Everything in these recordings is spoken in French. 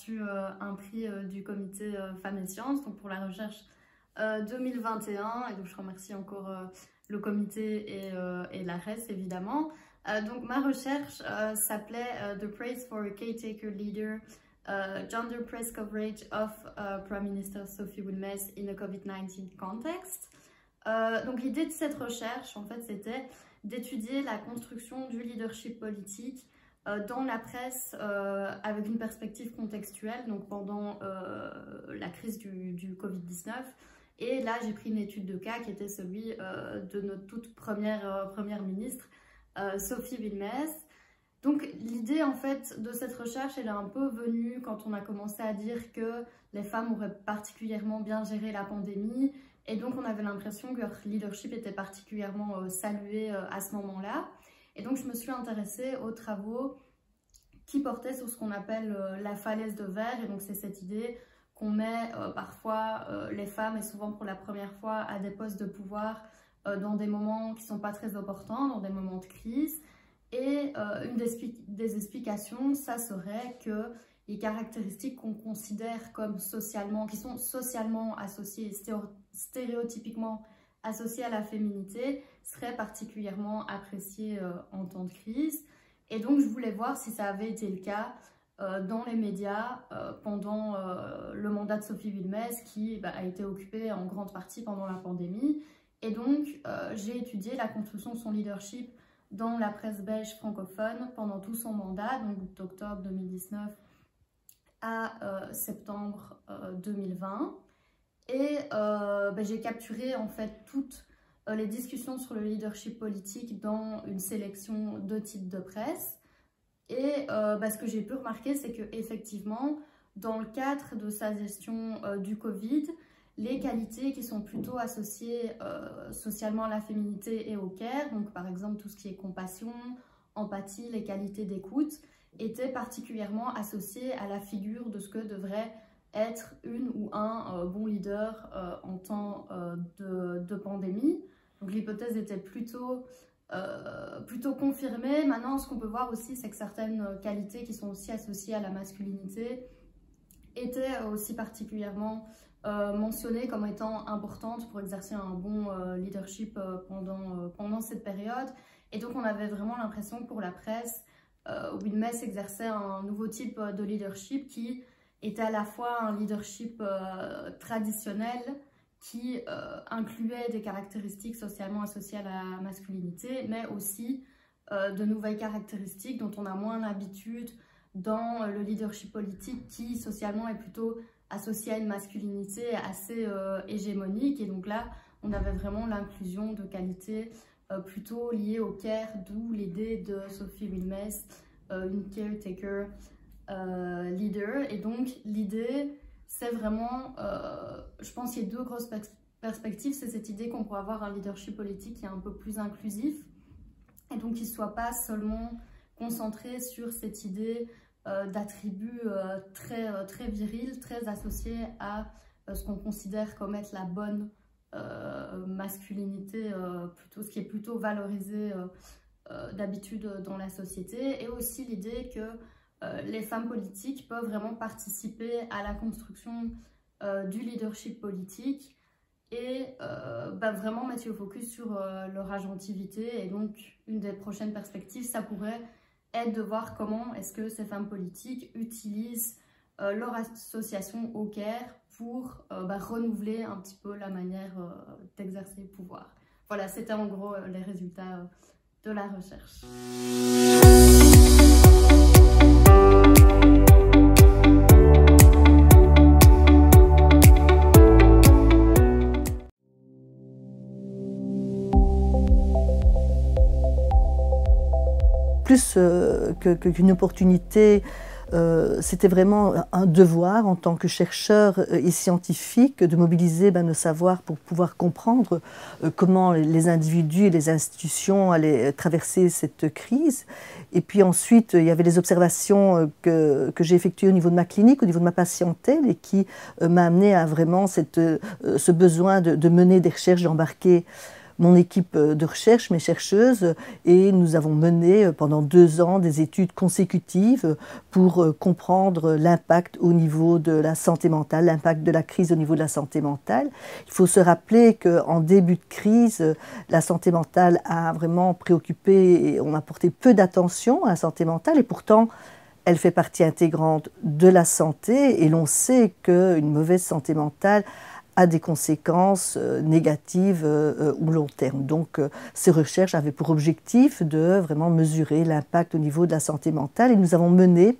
reçu un prix du comité Femmes et Sciences, donc pour la recherche 2021, et donc je remercie encore le comité et l'ARES évidemment. Donc ma recherche s'appelait The Praise for a Caretaker Leader, Gender Press Coverage of Prime Minister Sophie Wilmès in a COVID-19 context. Donc l'idée de cette recherche, en fait, c'était d'étudier la construction du leadership politique dans la presse avec une perspective contextuelle, donc pendant la crise du Covid-19. Et là, j'ai pris une étude de cas qui était celui de notre toute première ministre, Sophie Wilmès. Donc l'idée en fait de cette recherche, elle est un peu venue quand on a commencé à dire que les femmes auraient particulièrement bien géré la pandémie, et donc on avait l'impression que leur leadership était particulièrement salué à ce moment-là. Et donc je me suis intéressée aux travaux qui portaient sur ce qu'on appelle la falaise de verre, et donc c'est cette idée qu'on met parfois les femmes, et souvent pour la première fois, à des postes de pouvoir dans des moments qui ne sont pas très opportuns, dans des moments de crise. Et une des explications, ça serait que les caractéristiques qu'on considère comme qui sont socialement associées, stéréotypiquement associées à la féminité, seraient particulièrement appréciées en temps de crise. Et donc je voulais voir si ça avait été le cas dans les médias pendant le mandat de Sophie Wilmès, qui a été occupé en grande partie pendant la pandémie. Et donc j'ai étudié la construction de son leadership dans la presse belge francophone pendant tout son mandat, donc d'octobre 2019 à septembre 2020. Et j'ai capturé en fait toutes les discussions sur le leadership politique dans une sélection de titres de presse. Et ce que j'ai pu remarquer, c'est qu'effectivement, dans le cadre de sa gestion du Covid, les qualités qui sont plutôt associées socialement à la féminité et au care, donc par exemple tout ce qui est compassion, empathie, les qualités d'écoute, étaient particulièrement associées à la figure de ce que devrait être une ou un bon leader en temps de pandémie. Donc l'hypothèse était plutôt confirmée. Maintenant, ce qu'on peut voir aussi, c'est que certaines qualités qui sont aussi associées à la masculinité étaient aussi particulièrement mentionnées comme étant importantes pour exercer un bon leadership pendant cette période. Et donc on avait vraiment l'impression que pour la presse, Wilmès exerçait un nouveau type de leadership qui était à la fois un leadership traditionnel qui incluait des caractéristiques socialement associées à la masculinité, mais aussi de nouvelles caractéristiques dont on a moins l'habitude dans le leadership politique, qui socialement est plutôt associé à une masculinité assez hégémonique. Et donc là, on avait vraiment l'inclusion de qualités plutôt liées au care, d'où l'idée de Sophie Wilmès, une caretaker leader. Et donc l'idée, c'est vraiment, je pense qu'il y a deux grosses perspectives. C'est cette idée qu'on pourrait avoir un leadership politique qui est un peu plus inclusif, et donc qui ne soit pas seulement concentré sur cette idée d'attributs très virils, très associés à ce qu'on considère comme être la bonne masculinité, ce qui est plutôt valorisé d'habitude dans la société. Et aussi l'idée que les femmes politiques peuvent vraiment participer à la construction du leadership politique et vraiment mettre le focus sur leur agentivité. Et donc une des prochaines perspectives, ça pourrait être de voir comment est-ce que ces femmes politiques utilisent leur association au care pour renouveler un petit peu la manière d'exercer le pouvoir. Voilà, c'était en gros les résultats de la recherche. Plus qu'une opportunité, c'était vraiment un devoir en tant que chercheur et scientifique de mobiliser nos savoirs pour pouvoir comprendre comment les individus et les institutions allaient traverser cette crise. Et puis ensuite, il y avait les observations que j'ai effectuées au niveau de ma clinique, au niveau de ma patientèle, et qui m'a amené à vraiment ce besoin de mener des recherches, d'embarquer mon équipe de recherche, mes chercheuses, et nous avons mené pendant 2 ans des études consécutives pour comprendre l'impact au niveau de la santé mentale, l'impact de la crise au niveau de la santé mentale. Il faut se rappeler qu'en début de crise, la santé mentale a vraiment préoccupé et on a porté peu d'attention à la santé mentale et pourtant elle fait partie intégrante de la santé et l'on sait qu'une mauvaise santé mentale a des conséquences négatives ou long terme. Donc ces recherches avaient pour objectif de vraiment mesurer l'impact au niveau de la santé mentale et nous avons mené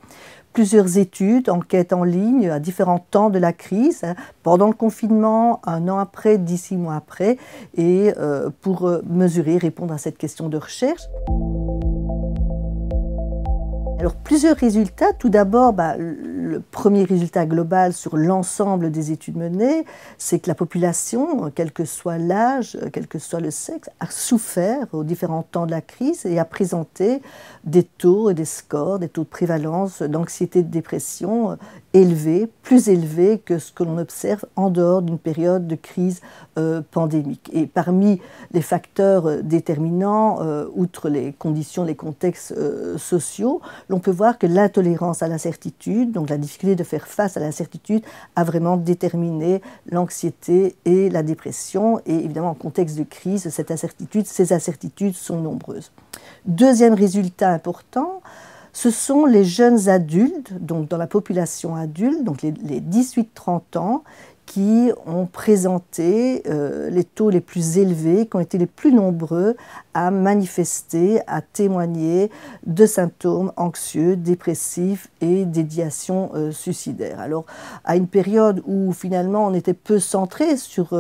plusieurs études, enquêtes en ligne à différents temps de la crise, pendant le confinement, 1 an après, 6 mois après, et pour mesurer, répondre à cette question de recherche. Alors plusieurs résultats. Tout d'abord, le premier résultat global sur l'ensemble des études menées, c'est que la population, quel que soit l'âge, quel que soit le sexe, a souffert aux différents temps de la crise et a présenté des taux et des scores, des taux de prévalence d'anxiété et de dépression élevés, plus élevés que ce que l'on observe en dehors d'une période de crise pandémique. Et parmi les facteurs déterminants, outre les conditions, les contextes sociaux, l'on peut voir que l'intolérance à l'incertitude, donc la difficulté de faire face à l'incertitude, a vraiment déterminé l'anxiété et la dépression. Et évidemment, en contexte de crise, ces incertitudes sont nombreuses. Deuxième résultat important, ce sont les jeunes adultes, donc dans la population adulte, donc les 18-30 ans, qui ont présenté les taux les plus élevés, qui ont été les plus nombreux à manifester, à témoigner de symptômes anxieux, dépressifs et d'idéation suicidaire. Alors, à une période où finalement on était peu centré sur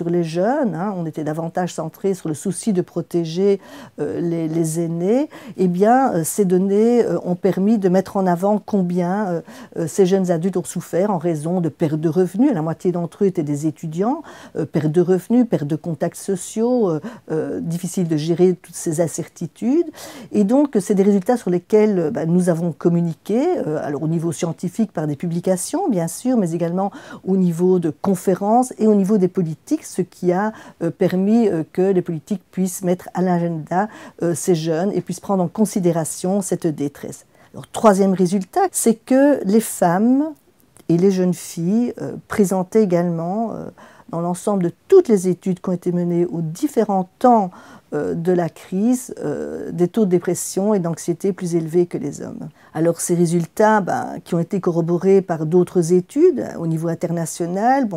les jeunes, on était davantage centré sur le souci de protéger les aînés, eh bien, ces données ont permis de mettre en avant combien ces jeunes adultes ont souffert en raison de perte de revenus. La moitié d'entre eux étaient des étudiants, perte de revenus, perte de contacts sociaux, difficile de gérer toutes ces incertitudes. Et donc, c'est des résultats sur lesquels nous avons communiqué, alors au niveau scientifique par des publications, bien sûr, mais également au niveau de conférences et au niveau des politiques, ce qui a permis que les politiques puissent mettre à l'agenda ces jeunes et puissent prendre en considération cette détresse. Alors, troisième résultat, c'est que les femmes et les jeunes filles présentaient également, dans l'ensemble de toutes les études qui ont été menées aux différents temps de la crise, des taux de dépression et d'anxiété plus élevés que les hommes. Alors ces résultats, qui ont été corroborés par d'autres études au niveau international,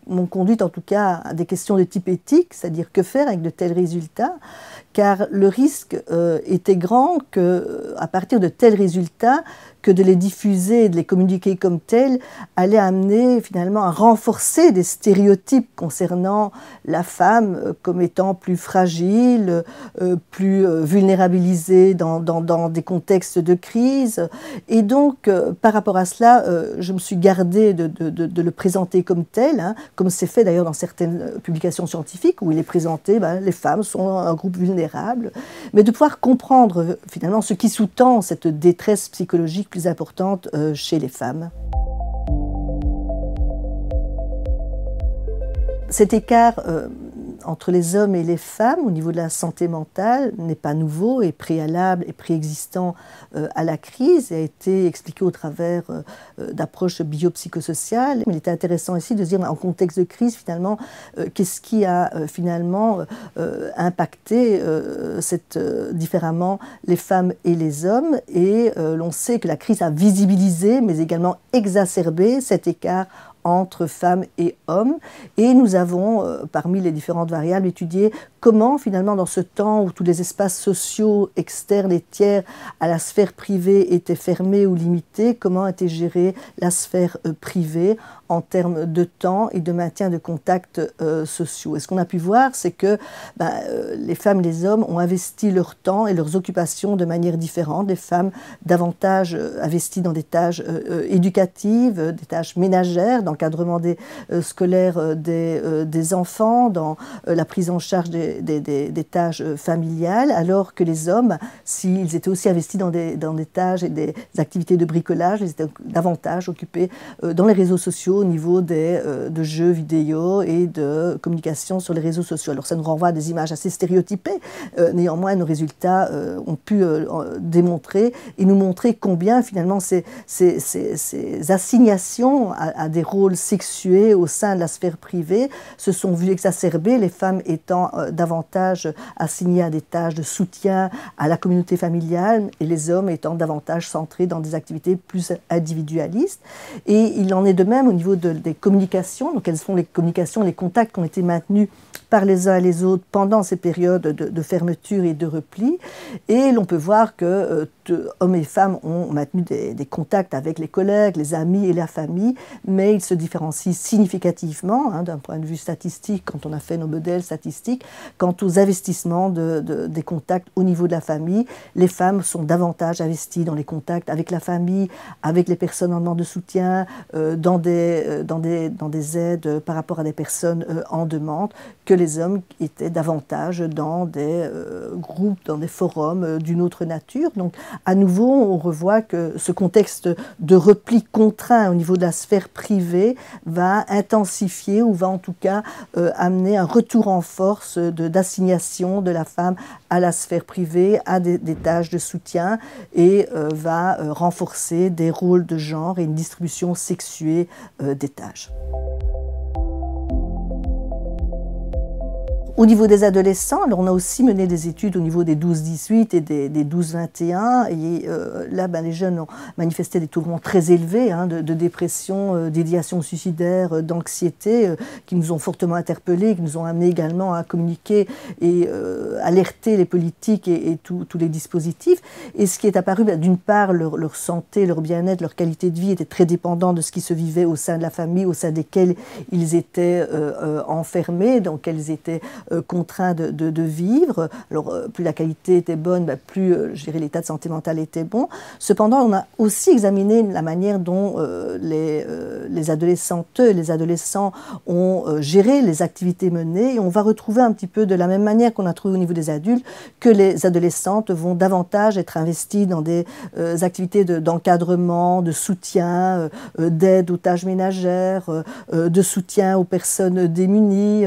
m'ont conduit en tout cas à des questions de type éthique, c'est-à-dire que faire avec de tels résultats, car le risque était grand qu'à partir de tels résultats, que de les diffuser et de les communiquer comme tels allait amener finalement à renforcer des stéréotypes concernant la femme comme étant plus fragile, plus vulnérabilisée dans des contextes de crise. Et donc, par rapport à cela, je me suis gardée de le présenter comme tel, comme c'est fait d'ailleurs dans certaines publications scientifiques où il est présenté, les femmes sont un groupe vulnérable, mais de pouvoir comprendre finalement ce qui sous-tend cette détresse psychologique plus importante chez les femmes. Cet écart entre les hommes et les femmes au niveau de la santé mentale n'est pas nouveau et préalable et préexistant à la crise et a été expliqué au travers d'approches biopsychosociales. Mais il était intéressant ici de se dire en contexte de crise finalement qu'est-ce qui a finalement impacté différemment les femmes et les hommes, et l'on sait que la crise a visibilisé mais également exacerbé cet écart entre femmes et hommes, et nous avons, parmi les différentes variables, étudié comment finalement dans ce temps où tous les espaces sociaux externes et tiers à la sphère privée étaient fermés ou limités, comment était gérée la sphère privée en termes de temps et de maintien de contacts sociaux. Et ce qu'on a pu voir, c'est que les femmes et les hommes ont investi leur temps et leurs occupations de manière différente. Les femmes davantage investies dans des tâches éducatives, des tâches ménagères, dans l'encadrement scolaire des enfants, dans la prise en charge des tâches familiales, alors que les hommes, s'ils étaient aussi investis dans des tâches et des activités de bricolage, ils étaient davantage occupés dans les réseaux sociaux au niveau de jeux vidéo et de communication sur les réseaux sociaux. Alors ça nous renvoie à des images assez stéréotypées, néanmoins nos résultats ont pu démontrer et nous montrer combien finalement ces assignations à des rôles sexués au sein de la sphère privée se sont vues exacerbées, les femmes étant davantage assignées à des tâches de soutien à la communauté familiale et les hommes étant davantage centrés dans des activités plus individualistes. Et il en est de même au niveau des communications, donc quelles sont les communications, les contacts qui ont été maintenus par les uns et les autres pendant ces périodes de fermeture et de repli. Et l'on peut voir que hommes et femmes ont maintenu des contacts avec les collègues, les amis et la famille, mais ils se différencient significativement d'un point de vue statistique, quand on a fait nos modèles statistiques, quant aux investissements des contacts au niveau de la famille. Les femmes sont davantage investies dans les contacts avec la famille, avec les personnes en demande de soutien, dans des aides par rapport à des personnes en demande, que les hommes étaient davantage dans des groupes, dans des forums d'une autre nature. Donc, à nouveau, on revoit que ce contexte de repli contraint au niveau de la sphère privée va intensifier ou va en tout cas amener un retour en force d'assignation de la femme à la sphère privée, à des tâches de soutien et va renforcer des rôles de genre et une distribution sexuée des tâches. Au niveau des adolescents, alors on a aussi mené des études au niveau des 12-18 et des 12-21 et là les jeunes ont manifesté des taux vraiment très élevés de dépression, d'idéation suicidaire, d'anxiété qui nous ont fortement interpellés, qui nous ont amenés également à communiquer et alerter les politiques et tous les dispositifs. Et ce qui est apparu, d'une part, leur santé, leur bien-être, leur qualité de vie était très dépendant de ce qui se vivait au sein de la famille, au sein desquelles ils étaient enfermés, dans lesquels ils étaient contraints de vivre. Alors, plus la qualité était bonne, plus je dirais, l'état de santé mentale était bon. Cependant, on a aussi examiné la manière dont les adolescentes et les adolescents ont géré les activités menées et on va retrouver un petit peu de la même manière qu'on a trouvé au niveau des adultes que les adolescentes vont davantage être investies dans des activités d'encadrement, de soutien, d'aide aux tâches ménagères, de soutien aux personnes démunies,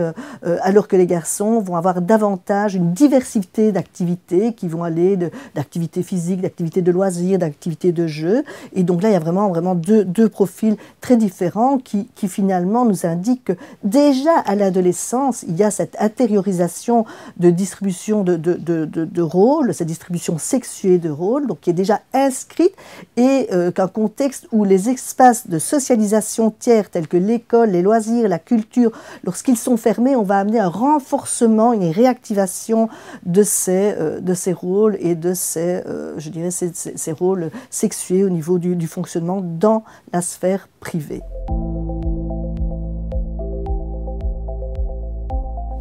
alors que les garçons vont avoir davantage une diversité d'activités qui vont aller d'activités physiques, d'activités de loisirs, d'activités de jeu. Et donc là, il y a vraiment deux profils très différents qui finalement nous indiquent que déjà à l'adolescence, il y a cette intériorisation de distribution de rôles, cette distribution sexuée de rôles, donc qui est déjà inscrite et qu'un contexte où les espaces de socialisation tiers tels que l'école, les loisirs, la culture, lorsqu'ils sont fermés, on va amener un renforcement, une réactivation de ces rôles et de je dirais, ces rôles sexués au niveau du fonctionnement dans la sphère privée.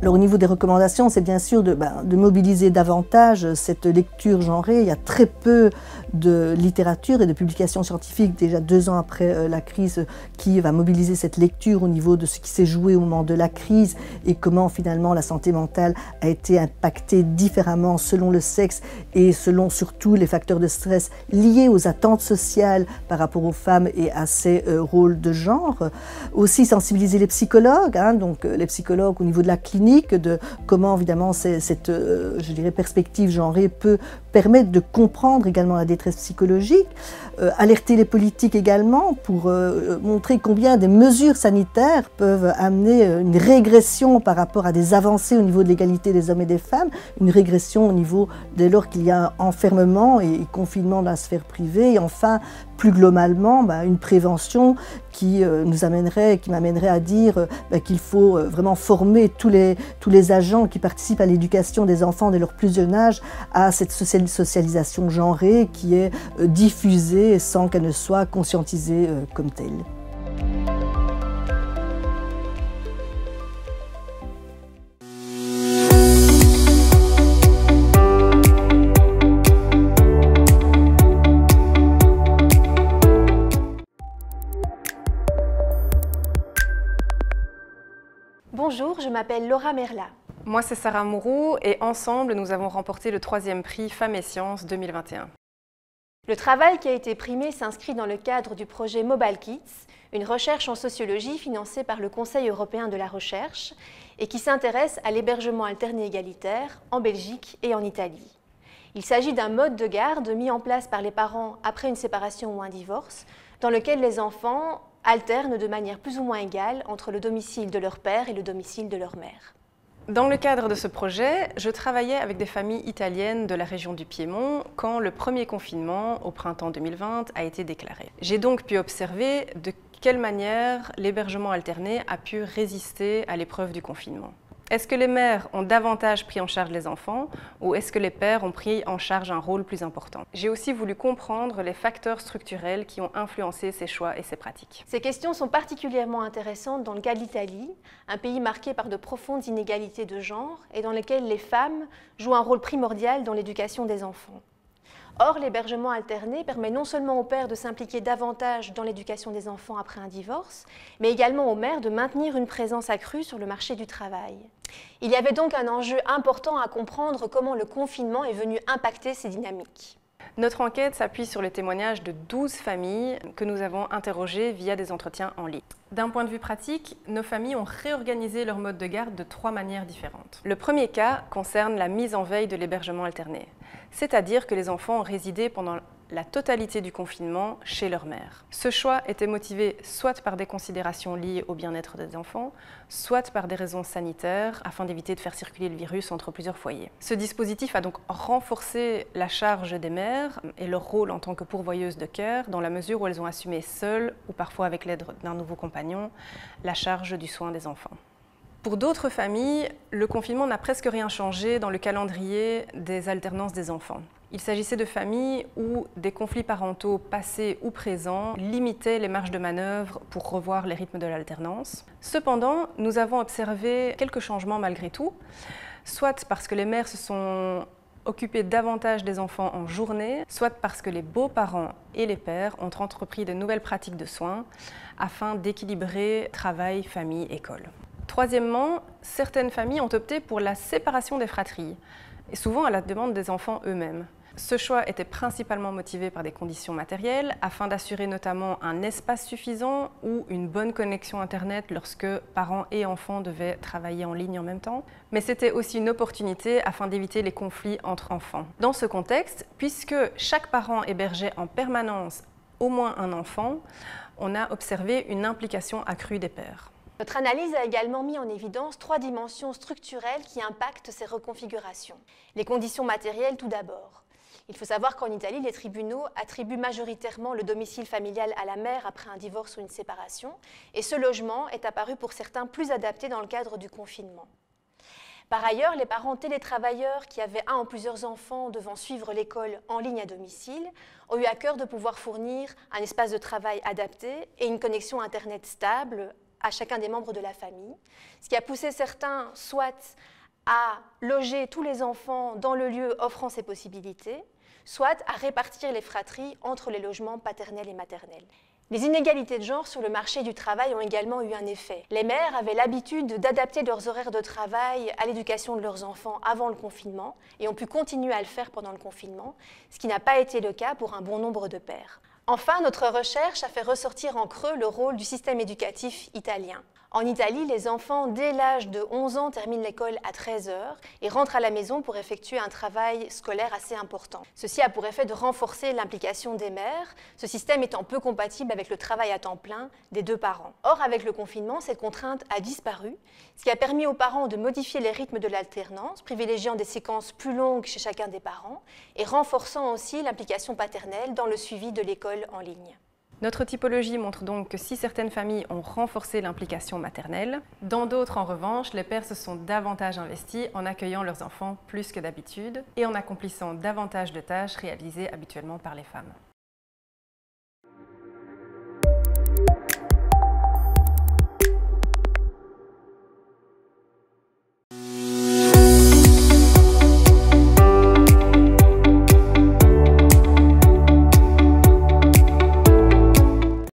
Alors, au niveau des recommandations, c'est bien sûr de mobiliser davantage cette lecture genrée. Il y a très peu de littérature et de publications scientifiques, déjà 2 ans après la crise, qui va mobiliser cette lecture au niveau de ce qui s'est joué au moment de la crise et comment finalement la santé mentale a été impactée différemment selon le sexe et selon surtout les facteurs de stress liés aux attentes sociales par rapport aux femmes et à ces rôles de genre. Aussi sensibiliser les psychologues, donc les psychologues au niveau de la clinique, de comment évidemment cette je dirais, perspective genrée peut permettre de comprendre également la détresse psychologique, alerter les politiques également pour montrer combien des mesures sanitaires peuvent amener une régression par rapport à des avancées au niveau de l'égalité des hommes et des femmes, une régression au niveau dès lors qu'il y a un enfermement et confinement dans la sphère privée, et enfin plus globalement une prévention qui m'amènerait à dire qu'il faut vraiment former tous les agents qui participent à l'éducation des enfants dès leur plus jeune âge à cette socialisation genrée qui est diffusée sans qu'elle ne soit conscientisée comme telle. m'appelle Laura Merla. Moi, c'est Sarah Mourou et ensemble, nous avons remporté le 3e prix Femmes et Sciences 2021. Le travail qui a été primé s'inscrit dans le cadre du projet Mobile Kids, une recherche en sociologie financée par le Conseil européen de la recherche et qui s'intéresse à l'hébergement alterné égalitaire en Belgique et en Italie. Il s'agit d'un mode de garde mis en place par les parents après une séparation ou un divorce, dans lequel les enfants alternent de manière plus ou moins égale entre le domicile de leur père et le domicile de leur mère. Dans le cadre de ce projet, je travaillais avec des familles italiennes de la région du Piémont quand le premier confinement, au printemps 2020, a été déclaré. J'ai donc pu observer de quelle manière l'hébergement alterné a pu résister à l'épreuve du confinement. Est-ce que les mères ont davantage pris en charge les enfants ou est-ce que les pères ont pris en charge un rôle plus important? J'ai aussi voulu comprendre les facteurs structurels qui ont influencé ces choix et ces pratiques. Ces questions sont particulièrement intéressantes dans le cas de l'Italie, un pays marqué par de profondes inégalités de genre et dans lequel les femmes jouent un rôle primordial dans l'éducation des enfants. Or, l'hébergement alterné permet non seulement aux pères de s'impliquer davantage dans l'éducation des enfants après un divorce, mais également aux mères de maintenir une présence accrue sur le marché du travail. Il y avait donc un enjeu important à comprendre comment le confinement est venu impacter ces dynamiques. Notre enquête s'appuie sur les témoignages de 12 familles que nous avons interrogées via des entretiens en ligne. D'un point de vue pratique, nos familles ont réorganisé leur mode de garde de 3 manières différentes. Le premier cas concerne la mise en veille de l'hébergement alterné, c'est-à-dire que les enfants ont résidé pendant la totalité du confinement chez leur mère. Ce choix était motivé soit par des considérations liées au bien-être des enfants, soit par des raisons sanitaires afin d'éviter de faire circuler le virus entre plusieurs foyers. Ce dispositif a donc renforcé la charge des mères et leur rôle en tant que pourvoyeuses de cœur dans la mesure où elles ont assumé seules ou parfois avec l'aide d'un nouveau compagnon la charge du soin des enfants. Pour d'autres familles, le confinement n'a presque rien changé dans le calendrier des alternances des enfants. Il s'agissait de familles où des conflits parentaux passés ou présents limitaient les marges de manœuvre pour revoir les rythmes de l'alternance. Cependant, nous avons observé quelques changements malgré tout, soit parce que les mères se sont occupées davantage des enfants en journée, soit parce que les beaux-parents et les pères ont entrepris de nouvelles pratiques de soins afin d'équilibrer travail, famille, école. Troisièmement, certaines familles ont opté pour la séparation des fratries, et souvent à la demande des enfants eux-mêmes. Ce choix était principalement motivé par des conditions matérielles, afin d'assurer notamment un espace suffisant ou une bonne connexion Internet lorsque parents et enfants devaient travailler en ligne en même temps. Mais c'était aussi une opportunité afin d'éviter les conflits entre enfants. Dans ce contexte, puisque chaque parent hébergeait en permanence au moins un enfant, on a observé une implication accrue des pères. Notre analyse a également mis en évidence 3 dimensions structurelles qui impactent ces reconfigurations. Les conditions matérielles tout d'abord. Il faut savoir qu'en Italie, les tribunaux attribuent majoritairement le domicile familial à la mère après un divorce ou une séparation, et ce logement est apparu pour certains plus adapté dans le cadre du confinement. Par ailleurs, les parents télétravailleurs qui avaient un ou plusieurs enfants devant suivre l'école en ligne à domicile ont eu à cœur de pouvoir fournir un espace de travail adapté et une connexion Internet stable à chacun des membres de la famille, ce qui a poussé certains soit à loger tous les enfants dans le lieu offrant ces possibilités, soit à répartir les fratries entre les logements paternels et maternels. Les inégalités de genre sur le marché du travail ont également eu un effet. Les mères avaient l'habitude d'adapter leurs horaires de travail à l'éducation de leurs enfants avant le confinement et ont pu continuer à le faire pendant le confinement, ce qui n'a pas été le cas pour un bon nombre de pères. Enfin, notre recherche a fait ressortir en creux le rôle du système éducatif italien. En Italie, les enfants, dès l'âge de 11 ans, terminent l'école à 13 h et rentrent à la maison pour effectuer un travail scolaire assez important. Ceci a pour effet de renforcer l'implication des mères, ce système étant peu compatible avec le travail à temps plein des 2 parents. Or, avec le confinement, cette contrainte a disparu, ce qui a permis aux parents de modifier les rythmes de l'alternance, privilégiant des séquences plus longues chez chacun des parents et renforçant aussi l'implication paternelle dans le suivi de l'école en ligne. Notre typologie montre donc que si certaines familles ont renforcé l'implication maternelle, dans d'autres en revanche, les pères se sont davantage investis en accueillant leurs enfants plus que d'habitude et en accomplissant davantage de tâches réalisées habituellement par les femmes.